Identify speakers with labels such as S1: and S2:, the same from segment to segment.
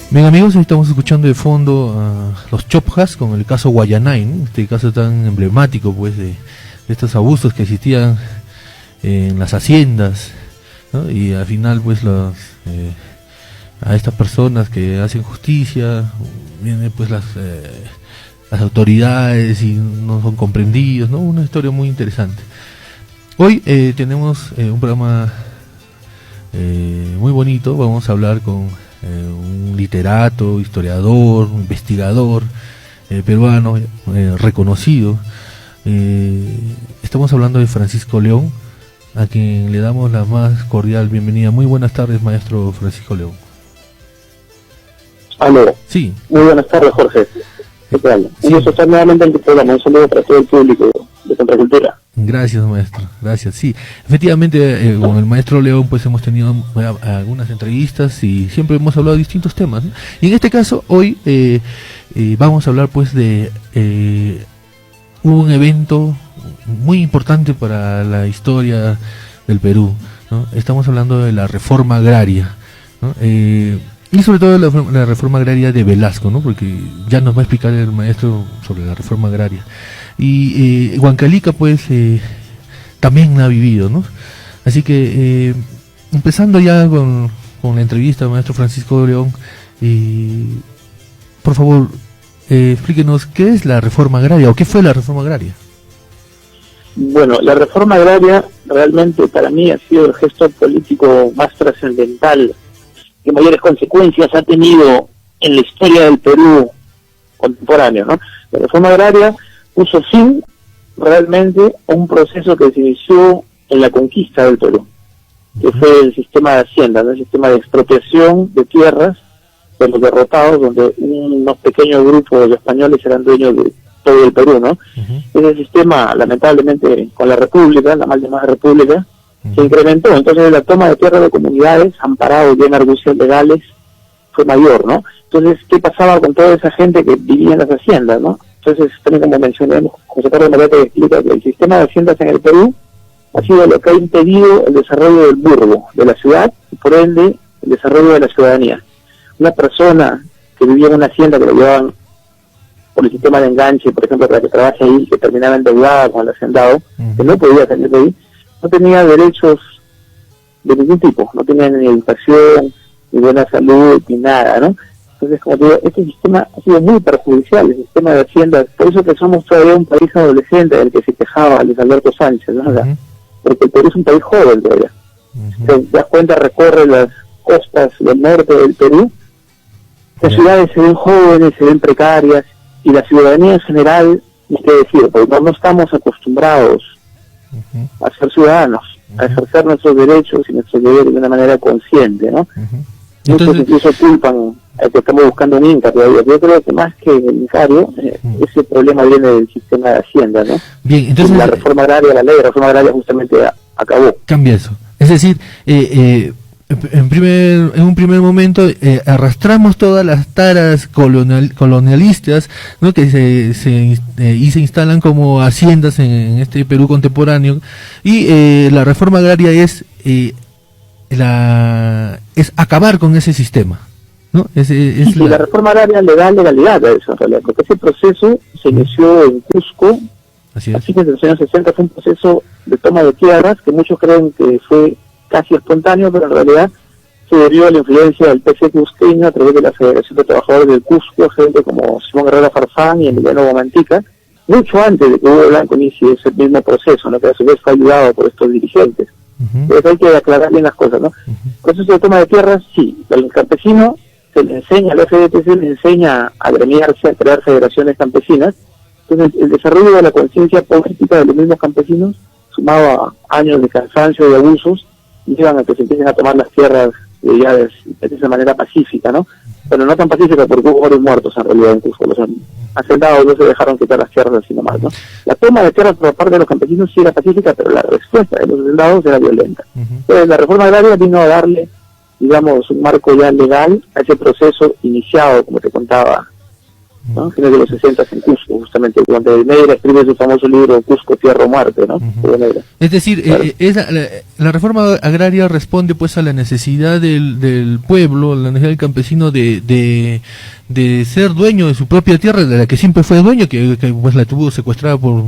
S1: Bien amigos, estamos escuchando de fondo a los Chopjas con el caso Guayanay, ¿no? Este caso tan emblemático pues de estos abusos que existían en las haciendas, ¿no? Y al final pues a estas personas que hacen justicia vienen pues las autoridades y no son comprendidos, ¿no? Una historia muy interesante. Hoy tenemos un programa muy bonito. Vamos a hablar con un literato, historiador, investigador peruano reconocido. Estamos hablando de Francisco León, a quien le damos la más cordial bienvenida. Muy buenas tardes, maestro Francisco León.
S2: Aló.
S1: Sí.
S2: Muy buenas tardes, Jorge. ¿Qué tal?
S1: Sí.
S2: Un gusto estar nuevamente en tu programa. Un saludo para todo el público de Contracultura.
S1: Gracias, maestro. Gracias. Sí, efectivamente, con el maestro León pues hemos tenido algunas entrevistas y siempre hemos hablado de distintos temas, ¿no? Y en este caso, hoy vamos a hablar pues de un evento muy importante para la historia del Perú, ¿no? Estamos hablando de la reforma agraria, ¿no? Y sobre todo la reforma agraria de Velasco, ¿no? Porque ya nos va a explicar el maestro sobre la reforma agraria. Y Huancalica pues también la ha vivido, ¿no? Así que empezando ya con la entrevista, maestro Francisco León, por favor, explíquenos qué es la reforma agraria o qué fue la reforma agraria.
S2: Bueno, la reforma agraria realmente para mí ha sido el gesto político más trascendental que mayores consecuencias ha tenido en la historia del Perú contemporáneo, ¿no? La reforma agraria puso fin realmente a un proceso que se inició en la conquista del Perú, que fue el sistema de hacienda, ¿no? El sistema de expropiación de tierras de los derrotados, donde unos pequeños grupos de españoles eran dueños de todo el Perú, ¿no? Ese sistema, lamentablemente, con la República, la mal llamada República, se incrementó. Entonces la toma de tierras de comunidades amparados ya en argucias legales fue mayor, ¿no? Entonces, ¿qué pasaba con toda esa gente que vivía en las haciendas, no? Entonces, también como mencionamos, José Carlos Morete explica que el sistema de haciendas en el Perú ha sido lo que ha impedido el desarrollo del burgo, de la ciudad, y por ende, el desarrollo de la ciudadanía. Una persona que vivía en una hacienda que lo llevaban por el sistema de enganche, por ejemplo, para que trabaje ahí, que terminaba endeudada con el hacendado, que no podía salir de ahí, no tenía derechos de ningún tipo, no tenía ni educación, ni buena salud, ni nada, ¿no? Entonces, como te digo, este sistema ha sido muy perjudicial, el sistema de haciendas, por eso que somos todavía un país adolescente del que se quejaba Luis Alberto Sánchez, ¿no? Porque el Perú es un país joven todavía. Te das cuenta, recorre las costas del norte del Perú, las ciudades se ven jóvenes, se ven precarias, y la ciudadanía en general, ni qué decir, porque no estamos acostumbrados a ser ciudadanos, a ejercer nuestros derechos y nuestros deberes de una manera consciente, ¿no? Entonces, incluso culpan a que estamos buscando un Inca todavía. Yo creo que más que el Incario, ese problema viene del sistema de Hacienda, ¿no?
S1: Bien, entonces
S2: la reforma agraria, la ley de reforma agraria justamente acabó.
S1: Cambia eso. Es decir, en un primer momento arrastramos todas las taras colonialistas, ¿no? Que se instalan como haciendas en este Perú contemporáneo, y la reforma agraria es acabar con ese sistema, ¿no?
S2: La reforma agraria le da legalidad a eso en realidad, porque ese proceso se inició en Cusco. Así que en los años 60 fue un proceso de toma de tierras que muchos creen que fue casi espontáneo, pero en realidad se debió a la influencia del PC cusqueño a través de la Federación de Trabajadores del Cusco, gente como Simón Herrera Farfán y Emiliano Guamantica, mucho antes de que Hugo Blanco inicie ese mismo proceso, ¿no? Que a su vez fue ayudado por estos dirigentes. Entonces hay que aclarar bien las cosas, ¿no? El proceso de toma de tierras, sí, al campesino se le enseña, al FDTC le enseña a gremiarse, a crear federaciones campesinas. Entonces el desarrollo de la conciencia política de los mismos campesinos, sumado a años de cansancio y abusos, llevan a que se empiecen a tomar las tierras ya de esa manera pacífica, ¿no? Pero no tan pacífica porque hubo varios muertos en realidad en Cusco. Los hacendados no se dejaron quitar las tierras así nomás, ¿no? La toma de tierras por parte de los campesinos sí era pacífica, pero la respuesta de los hacendados era violenta. Entonces la reforma agraria vino a darle, digamos, un marco ya legal a ese proceso iniciado, como te contaba, ¿no? Fines de los 60 en Cusco, justamente, cuando Neira escribe su famoso libro Cusco, Tierra o Muerte, ¿no?
S1: Es decir, claro. La reforma agraria responde pues a la necesidad del pueblo, a la necesidad del campesino de ser dueño de su propia tierra, de la que siempre fue dueño, que pues la tuvo secuestrada por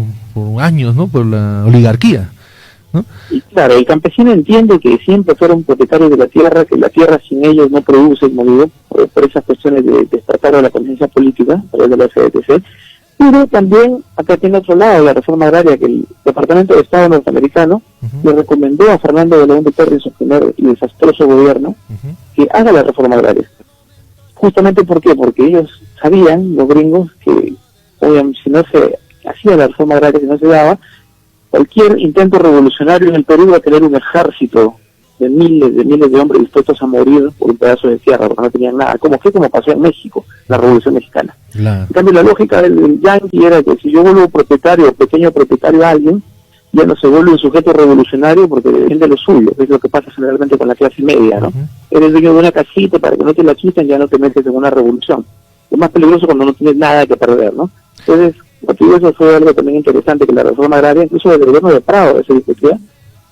S1: años, ¿no? Por la oligarquía, ¿no? Y
S2: claro, el campesino entiende que siempre fueron propietarios de la tierra, que la tierra sin ellos no produce, como digo, por esas cuestiones de despertar a la conciencia política, a través de la FDTC, pero también acá tiene otro lado la reforma agraria, que el Departamento de Estado norteamericano le recomendó a Fernando Belaúnde Terry en su primer y desastroso gobierno que haga la reforma agraria. Justamente, ¿por qué? Porque ellos sabían, los gringos, que obviamente si no se hacía la reforma agraria, si no se daba, cualquier intento revolucionario en el Perú va a tener un ejército de miles de hombres dispuestos a morir por un pedazo de tierra, porque no tenían nada, como pasó en México, la Revolución Mexicana. Claro. En cambio, la lógica del yanqui era que si yo vuelvo propietario, pequeño propietario a alguien, ya no se vuelve un sujeto revolucionario porque defiende lo suyo, que es lo que pasa generalmente con la clase media, ¿no? Eres dueño de una casita, para que no te la quiten ya no te metes en una revolución. Es más peligroso cuando no tienes nada que perder, ¿no? Entonces, eso fue algo también interesante, que la reforma agraria, incluso del gobierno de Prado, se discutía,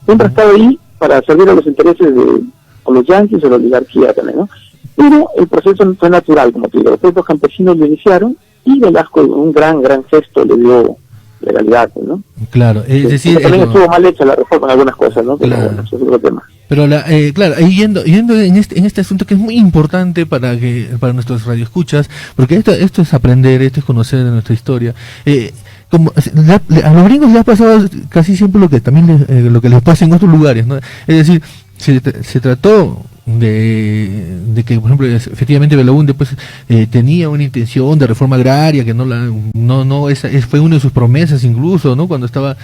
S2: siempre ha estado ahí para servir a los intereses de los yanquis o la oligarquía también, ¿no? Pero el proceso fue natural, como te digo, los propios campesinos lo iniciaron y Velasco, un gran gesto, le dio legalidad, ¿no?
S1: Claro, es decir...
S2: También estuvo mal hecha la reforma en algunas cosas, ¿no? Pero
S1: claro.
S2: Bueno, eso es otro tema.
S1: Pero claro, ahí yendo en este asunto que es muy importante para nuestros radioescuchas, porque esto es aprender, esto es conocer de nuestra historia. Como a los gringos les ha pasado casi siempre lo que les pasa en otros lugares, ¿no? Es decir, se trató de que, por ejemplo, efectivamente Belaúnde pues tenía una intención de reforma agraria que esa fue una de sus promesas incluso, ¿no? Cuando estaba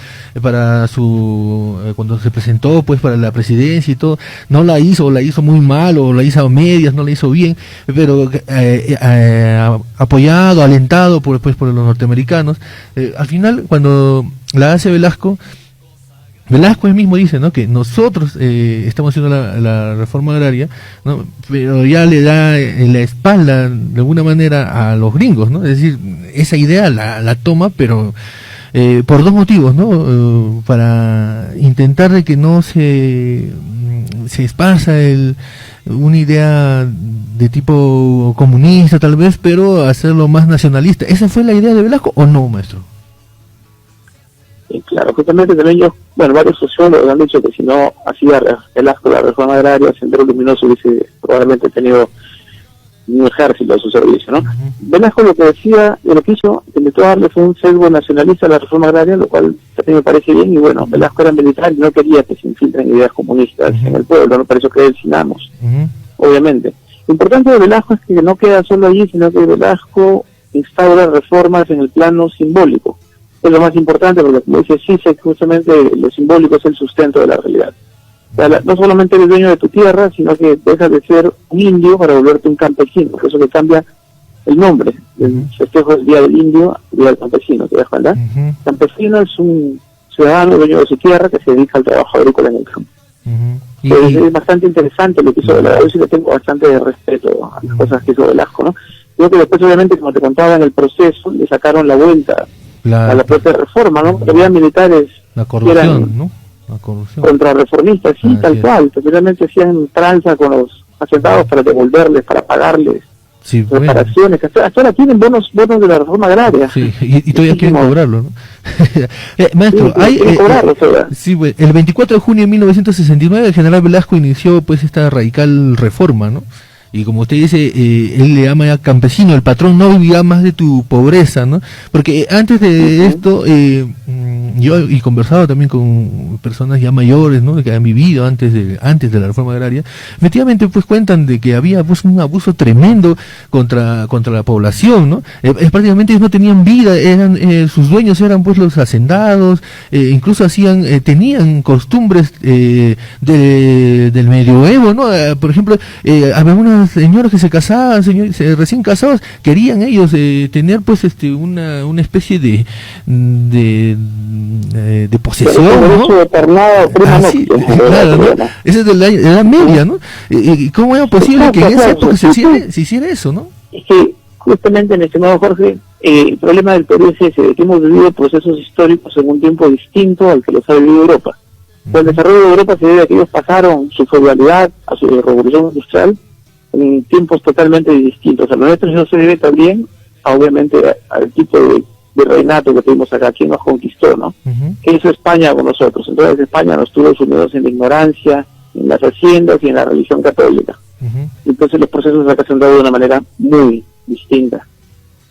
S1: cuando se presentó pues para la presidencia y todo, no la hizo, o la hizo muy mal, o la hizo a medias, no la hizo bien, pero apoyado, alentado por los norteamericanos, al final cuando la hace Velasco él mismo dice, ¿no?, que nosotros estamos haciendo la reforma agraria, ¿no?, pero ya le da la espalda de alguna manera a los gringos, ¿no? Es decir, esa idea la toma, pero por dos motivos, ¿no? Para intentar de que no se esparza una idea de tipo comunista tal vez, pero hacerlo más nacionalista. ¿Esa fue la idea de Velasco o no, maestro?
S2: Claro, justamente también varios sociólogos han dicho que si no hacía Velasco la reforma agraria, Sendero Luminoso hubiese probablemente tenido un ejército a su servicio, ¿no? Velasco lo que decía, lo que hizo, intentó darle fue un sesgo nacionalista a la reforma agraria, lo cual también me parece bien, y bueno, Velasco era militar y no quería que se infiltren ideas comunistas en el pueblo, no, por eso que él sinamos, obviamente. Lo importante de Velasco es que no queda solo allí, sino que Velasco instaura reformas en el plano simbólico. Es lo más importante porque, como dice Zizek, justamente lo simbólico es el sustento de la realidad. O sea, no solamente eres dueño de tu tierra, sino que dejas de ser un indio para volverte un campesino. Por eso que cambia el nombre. El festejo es Día del Indio, Día del Campesino, ¿te das cuenta? Campesino es un ciudadano dueño de su tierra que se dedica al trabajo agrícola en el campo. Es bastante interesante lo que hizo Velasco. Yo sí le tengo bastante respeto a las cosas que hizo Velasco, ¿no? Creo que después, obviamente, como te contaba en el proceso, le sacaron la vuelta a la propia reforma, ¿no? Porque había militares que eran, ¿no?, contrarreformistas, sí, tal cual, que finalmente hacían tranza con los hacendados para devolverles, para pagarles reparaciones, que hasta ahora tienen bonos de la reforma agraria.
S1: Sí, y todavía quieren cobrarlo, ¿no? Maestro, el 24 de junio de 1969 el general Velasco inició pues esta radical reforma, ¿no? Y como usted dice, él le llama ya campesino, el patrón no vivirá más de tu pobreza, ¿no? Porque antes de esto, yo he conversado también con personas ya mayores, ¿no?, que han vivido antes de la reforma agraria, efectivamente pues cuentan de que había pues un abuso tremendo contra la población, ¿no? Prácticamente ellos no tenían vida, sus dueños eran pues los hacendados, incluso tenían costumbres del medioevo, ¿no? Por ejemplo, había unas señoras que se casaban, recién casados, querían ellos tener pues una especie de posesión, ¿no? Claro, ¿no? Ese es de la edad media, ¿no? ¿Cómo era posible que en esa época se hiciera eso, no?
S2: Es que Justamente, mi estimado Jorge, el problema del Perú es ese, de que hemos vivido procesos históricos en un tiempo distinto al que los ha vivido Europa. Pues el desarrollo de Europa se debe a que ellos pasaron su feudalidad a su revolución industrial en tiempos totalmente distintos. A lo nuestro eso se debe también, obviamente, al tipo de reinato que tuvimos acá, quien nos conquistó, ¿no? Que hizo España con nosotros. Entonces España nos tuvo sumidos en la ignorancia, en las haciendas y en la religión católica. Entonces los procesos acá se han dado de una manera muy distinta.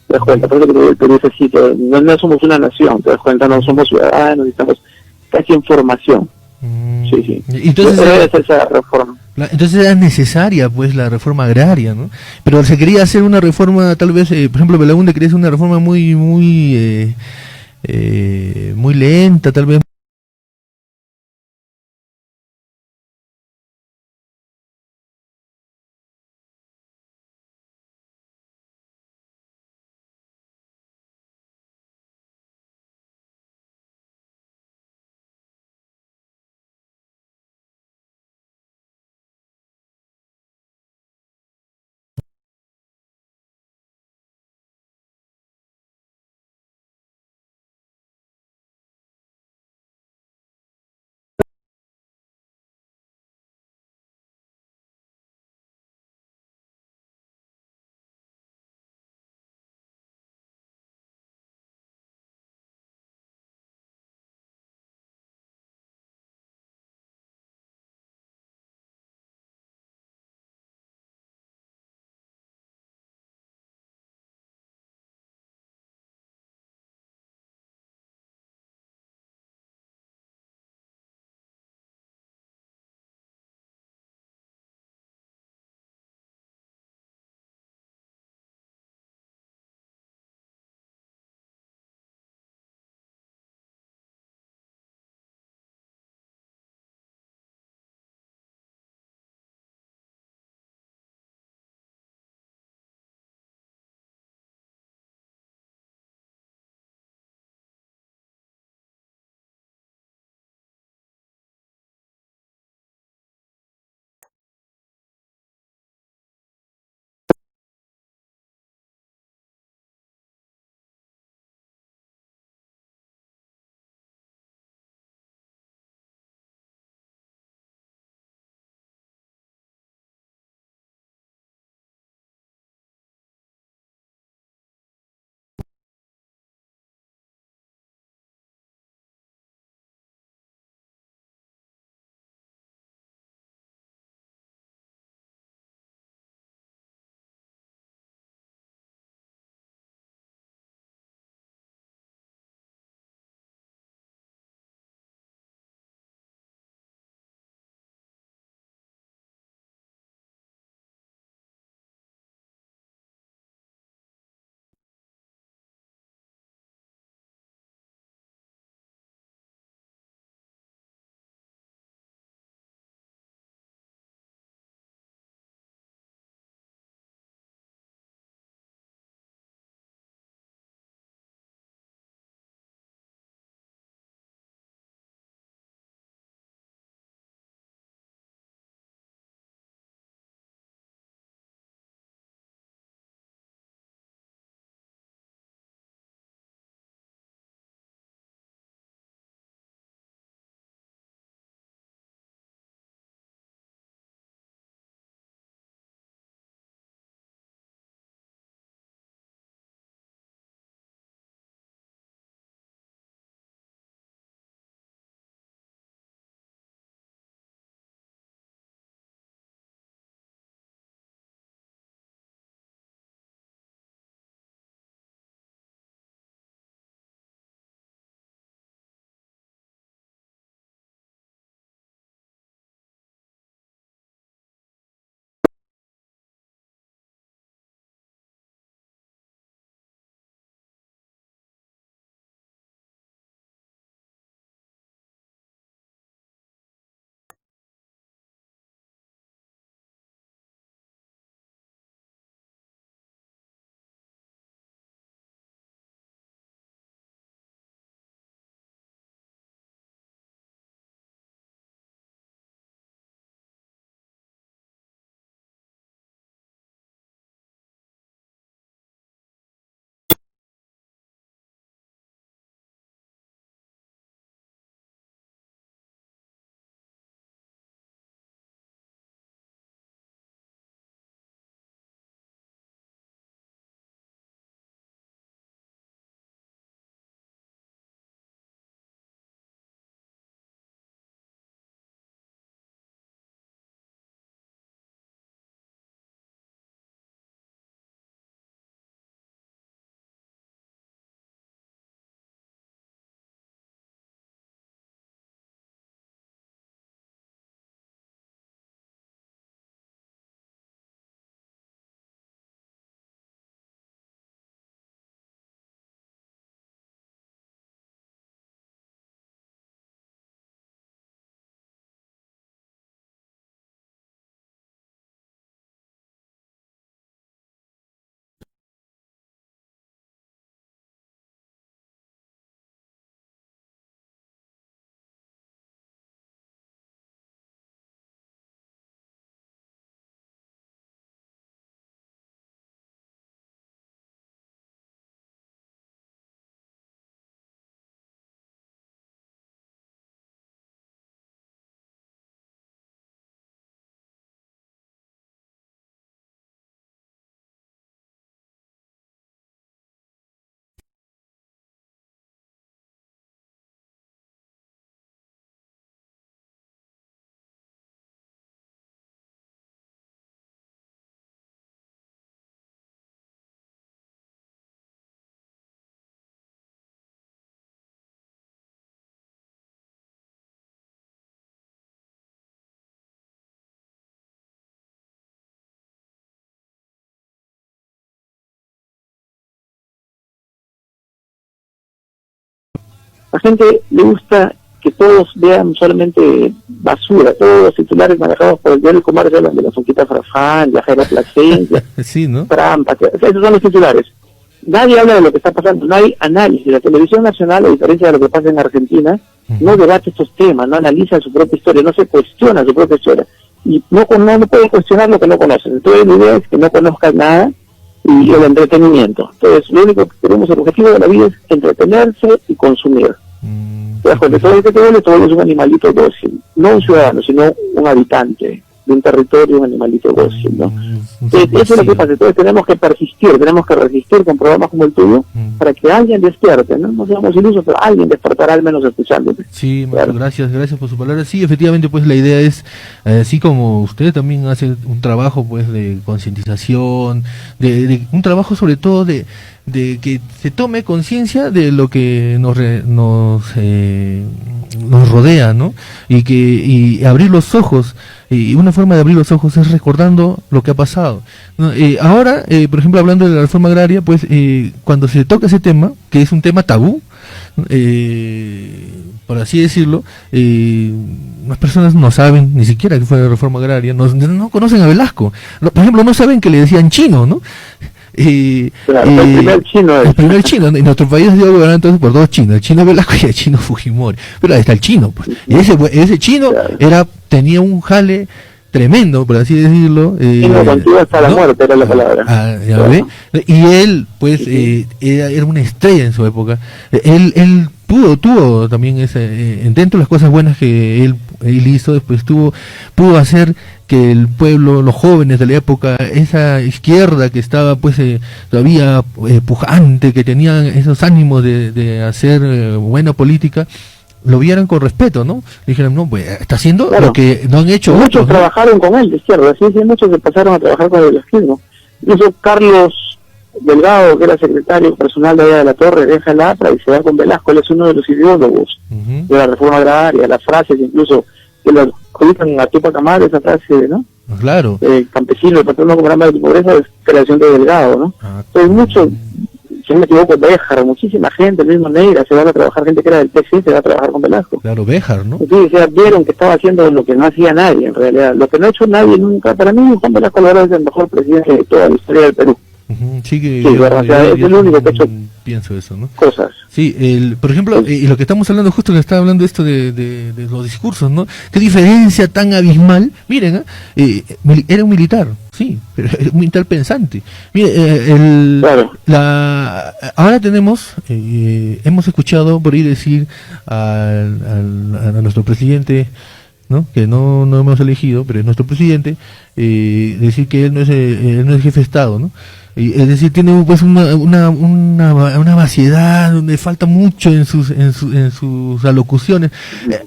S2: ¿Te das cuenta? Por eso que el Perú es así, no somos una nación, te das cuenta, no somos ciudadanos, estamos casi en formación. Sí, sí.
S1: Entonces
S2: debe hacer esa reforma.
S1: Entonces era necesaria pues la reforma agraria, ¿no? Pero se quería hacer una reforma, tal vez, por ejemplo, Belaúnde quería hacer una reforma muy lenta, tal vez
S2: La gente le gusta que todos vean solamente basura, todos los titulares manejados por el diario El Comercio hablan de la Foquita Farfán, la Jaira Plasencia,
S1: sí, ¿no?
S2: trampa, o sea, esos son los titulares. Nadie habla de lo que está pasando, no hay análisis. La televisión nacional, a diferencia de lo que pasa en Argentina, no debate estos temas, no analiza su propia historia, no se cuestiona su propia historia. Y no puede cuestionar lo que no conocen. Entonces la idea es que no conozcan nada y el entretenimiento. Entonces lo único que queremos, el objetivo de la vida es entretenerse y consumir. Te das cuenta, todo lo que te vuelve es un animalito dócil, no un ciudadano, sino un habitante de un territorio, un animalito dócil, ¿no? Eso es lo que pasa. Entonces tenemos que persistir, tenemos que resistir con programas como el tuyo para que alguien despierte, ¿no? No seamos ilusos, pero alguien despertará al menos escuchándote.
S1: Sí, claro. Gracias por su palabra. Sí, efectivamente, pues la idea es, así como usted también hace un trabajo pues de concientización, de un trabajo sobre todo de que se tome conciencia de lo que nos rodea, ¿no? Y abrir los ojos. Y una forma de abrir los ojos es recordando lo que ha pasado, ¿no? Ahora, por ejemplo, hablando de la reforma agraria, pues cuando se toca ese tema, que es un tema tabú, por así decirlo, las personas no saben ni siquiera que fue la reforma agraria, no conocen a Velasco. Por ejemplo, no saben que le decían chino, ¿no?
S2: Claro, el primer chino
S1: el primer chino en nuestro país ha sido gobernado entonces por dos chinos, el chino Velasco y el chino Fujimori, pero ahí está el chino, pues. Y ese chino tenía un jale tremendo, por así decirlo,
S2: chino contigo hasta la muerte era la palabra.
S1: Y él pues era una estrella en su época. Él tuvo también dentro de las cosas buenas que él hizo, después pudo hacer que el pueblo, los jóvenes de la época, esa izquierda que estaba pues todavía pujante, que tenían esos ánimos de hacer buena política, lo vieran con respeto, ¿no? Dijeron, no, pues está haciendo lo que no han hecho
S2: muchos,
S1: otros, ¿no?
S2: Trabajaron con él de izquierda, sí, muchos se pasaron a trabajar con el velasquismo. Incluso Carlos Delgado, que era secretario personal de allá de la Torre, deja el APRA y se va con Velasco. Él es uno de los ideólogos de la reforma agraria, las frases incluso que las colocan a Tupac Amaru, esa frase, ¿no?
S1: Claro.
S2: Campesino, el patrón con hambre de pobreza, es creación de Delgado, ¿no? Entonces muchos, si no me equivoco, Béjar, muchísima gente, el mismo Neira, se va a trabajar, gente que era del PC, se va a trabajar con Velasco.
S1: Claro, Béjar, ¿no?
S2: Sí, o sea, vieron que estaba haciendo lo que no hacía nadie, en realidad. Lo que no ha hecho nadie nunca. Para mí, Juan Velasco Alvarado es el mejor presidente de toda la historia del Perú.
S1: Sí,
S2: verdad, es el único que ha hecho
S1: pienso eso, ¿no?
S2: Cosas.
S1: Sí, por ejemplo, y lo que estamos hablando, justo que estaba hablando esto de los discursos, ¿no? Qué diferencia tan abismal. Miren, era un militar, sí, pero era un militar pensante. Mire, ahora tenemos, hemos escuchado por ahí decir a nuestro presidente, ¿no? Que no hemos elegido, pero es nuestro presidente, decir que él no es jefe de Estado, ¿no? Es decir, tiene pues una vaciedad donde falta mucho en sus alocuciones.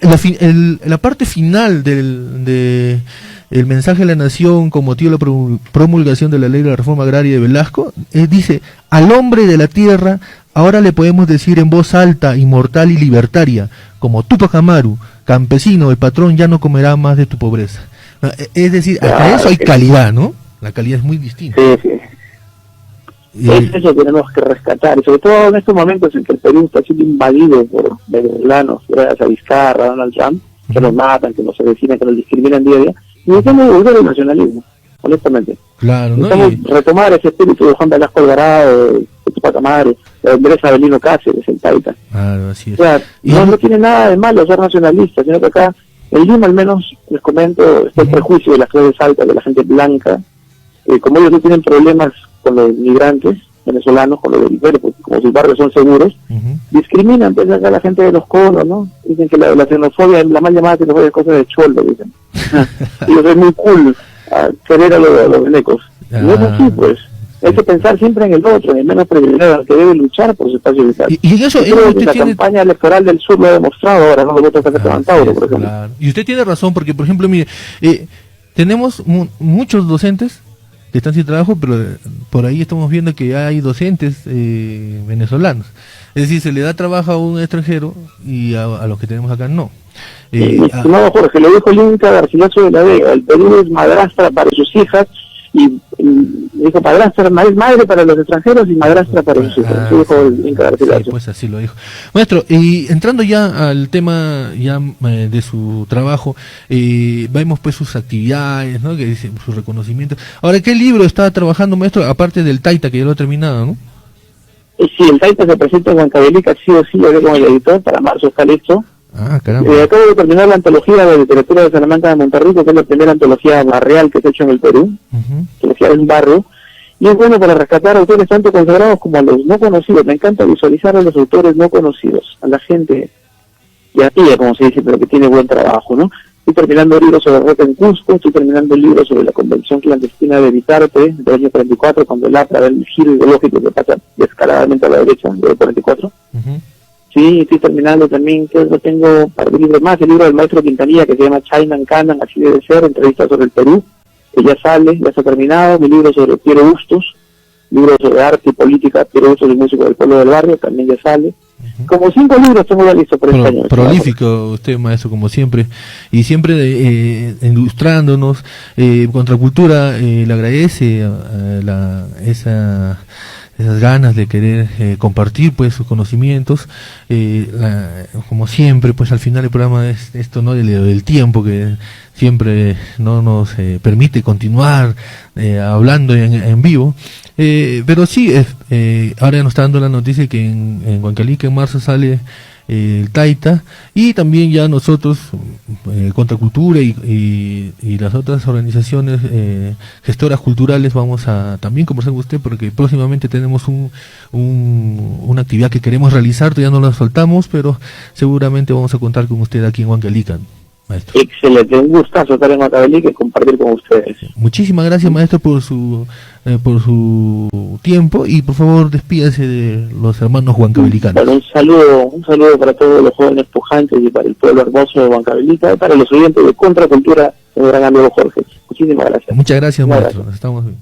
S1: La parte final del mensaje de la nación con motivo de la promulgación de la ley de la reforma agraria de Velasco, dice: al hombre de la tierra ahora le podemos decir en voz alta, inmortal y libertaria, como Tupac Amaru, campesino, el patrón ya no comerá más de tu pobreza. Es decir, hasta eso hay calidad, ¿no? La calidad es muy distinta.
S2: Sí. Eso tenemos que rescatar, y sobre todo en estos momentos en que el Perú está siendo invadido por venezolanos, gracias a Vizcarra, Donald Trump, que nos matan, que nos asesinan, que nos discriminan día a día. Y necesitamos volver al nacionalismo, honestamente.
S1: Claro, ¿no?
S2: Necesitamos retomar ese espíritu de Juan Velasco Alvarado, de Tupac Amaru, de Andrés Avelino Cáceres, el Taita.
S1: Claro, así es.
S2: O sea, no tiene nada de malo ser nacionalista, sino que acá, en Lima al menos, les comento, está el prejuicio de las clases altas, de la gente blanca, como ellos no tienen problemas con los migrantes venezolanos, con los deliveros, porque como sus barrios son seguros, discriminan pues acá a la gente de los conos, ¿no? Dicen que la xenofobia, la mal llamada xenofobia es cosa de cholo, dicen. Y eso es muy cool, querer a los venecos. No es así, pues. Hay que pensar siempre en el otro, en el menos privilegiado, que debe luchar por su espacio vital.
S1: Y eso,
S2: la campaña electoral del sur lo ha demostrado ahora, ¿no? Los votos de Tauro, por ejemplo.
S1: Claro. Y usted tiene razón, porque, por ejemplo, mire, tenemos muchos docentes que están sin trabajo, pero por ahí estamos viendo que hay docentes venezolanos. Es decir, se le da trabajo a un extranjero y a los que tenemos acá no.
S2: Estimado Jorge, lo dijo el Inca Garcilaso de la Vega: el Perú es madrastra para sus hijas me dijo padrastra, madre para los extranjeros y madrastra para los hijos. Su hijo el Inca Garcilaso.
S1: Sí, pues así lo dijo. Maestro, y entrando ya al tema ya de su trabajo, vemos pues sus actividades, ¿no? Que dice, sus reconocimientos. Ahora, ¿qué libro está trabajando, maestro? Aparte del Taita, que ya lo ha terminado, ¿no?
S2: Sí, el Taita se presenta en Huancavelica, sí o sí, yo como el editor, para marzo está listo.
S1: Ah, caramba.
S2: Acabo de terminar la antología de literatura de Salamanca de Monterrico, que es la primera antología barrial que se ha hecho en el Perú, antología de un barrio, y es bueno para rescatar autores tanto consagrados como a los no conocidos. Me encanta visualizar a los autores no conocidos, a la gente llativa, como se dice, pero que tiene buen trabajo, ¿no? Estoy terminando un libro sobre Roca en Cusco, estoy terminando un libro sobre la convención clandestina de Vitarte, del año 44, cuando el APRA da el giro ideológico que pasa descaradamente a la derecha, del 44. Sí, estoy terminando también, que lo tengo para un libro más, el libro del maestro Quintanilla, que se llama China and Canan, así debe ser, entrevistas sobre el Perú, que ya sale, ya está terminado. Mi libro sobre Piero Bustos, libro sobre arte y política, Piero Bustos, el músico del pueblo del barrio, también ya sale. Como 5 libros tengo ya listos por este año.
S1: Prolífico usted, maestro, como siempre, y siempre ilustrándonos. Contracultura le agradece esas ganas de querer compartir pues sus conocimientos, como siempre, pues al final el programa es esto, ¿no? Del tiempo que siempre no nos permite continuar hablando en vivo, pero sí, ahora nos está dando la noticia que en Huancavelica en marzo sale el Taita, y también ya nosotros, Contracultura y las otras organizaciones gestoras culturales, vamos a también conversar con usted, porque próximamente tenemos una actividad que queremos realizar, todavía no la soltamos, pero seguramente vamos a contar con usted aquí en Huancavelica, maestro.
S2: Excelente, un gustazo estar en Huancavelica y compartir con ustedes.
S1: Muchísimas gracias, maestro, por su tiempo, y por favor despídase de los hermanos huancavelicanos.
S2: Bueno, un saludo para todos los jóvenes pujantes y para el pueblo hermoso de Huancavelica, y para los oyentes de Contracultura, el gran amigo Jorge. Muchísimas gracias.
S1: Muchas gracias, maestro. Estamos bien.